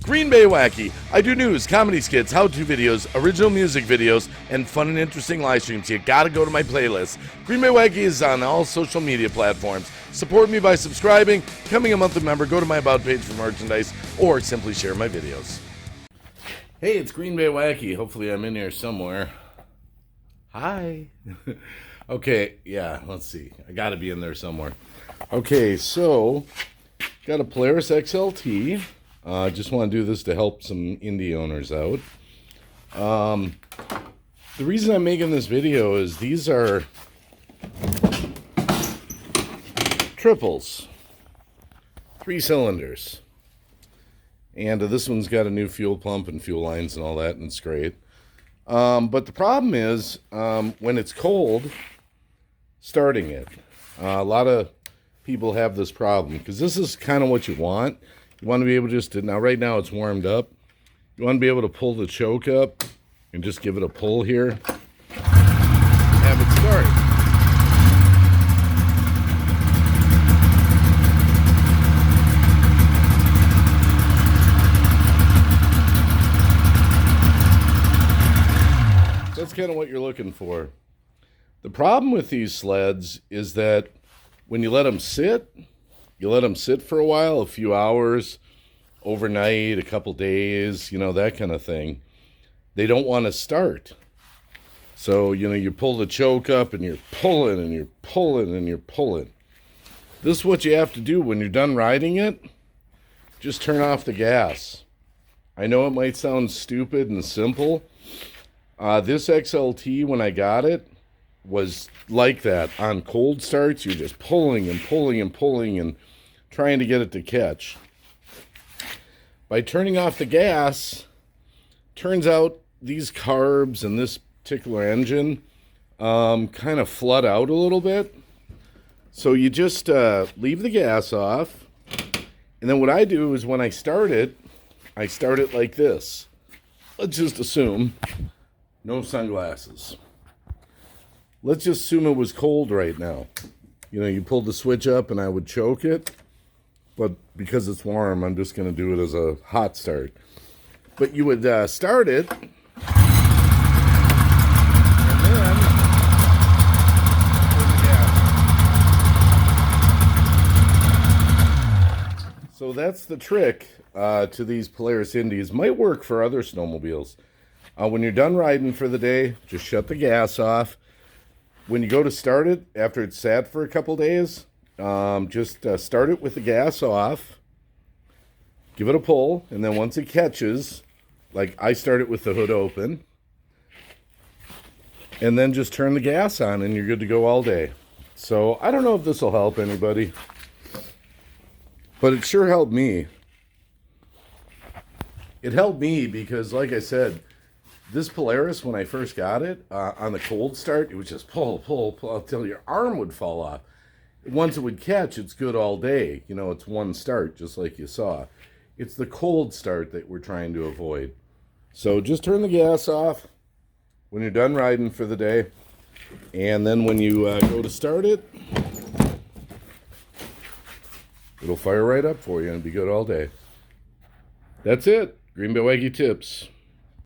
Green Bay Wacky. I do news, comedy skits, how-to videos, original music videos, and fun and interesting live streams. You gotta go to my playlist. Green Bay Wacky is on all social media platforms. Support me by subscribing, becoming a monthly member, go to my About page for merchandise, or simply share my videos. Hey, it's Green Bay Wacky. Hopefully I'm in here somewhere. Hi. Okay, yeah, let's see. I gotta be in there somewhere. Okay, so, got a Polaris XLT. Just want to do this to help some indie owners out. The reason I'm making this video is these are triples, 3 cylinders, and this one's got a new fuel pump and fuel lines and all that, and it's great. But the problem is when it's cold, starting it. A lot of people have this problem because this is kind of what you want. You want to be able just to, now right now it's warmed up. You want to be able to pull the choke up and just give it a pull here. Have it start. That's kind of what you're looking for. The problem with these sleds is that when you let them sit, you let them sit for a while, a few hours, overnight, a couple days, you know, that kind of thing. They don't want to start. So, you know, you pull the choke up and you're pulling and you're pulling and you're pulling. This is what you have to do when you're done riding it. Just turn off the gas. I know it might sound stupid and simple. This XLT, when I got it, was like that. On cold starts, you're just pulling and pulling and pulling and trying to get it to catch. By turning off the gas, turns out these carbs and this particular engine kind of flood out a little bit. So you just leave the gas off. And then what I do is when I start it like this. Let's just assume no sunglasses. Let's just assume it was cold right now. You know, you pulled the switch up and I would choke it. But because it's warm, I'm just going to do it as a hot start. But you would start it. And then turn the gas. So that's the trick to these Polaris Indies. Might work for other snowmobiles. When you're done riding for the day, just shut the gas off. When you go to start it, after it's sat for a couple days, just start it with the gas off, give it a pull, and then once it catches, like I start it with the hood open, and then just turn the gas on and you're good to go all day. So I don't know if this will help anybody, but it sure helped me. It helped me because, like I said, this Polaris, when I first got it, on the cold start, it was just pull, pull, pull, until your arm would fall off. Once it would catch, it's good all day. You know, it's one start, just like you saw. It's the cold start that we're trying to avoid. So just turn the gas off when you're done riding for the day. And then when you go to start it, it'll fire right up for you and be good all day. That's it. Green Bay Wacky tips.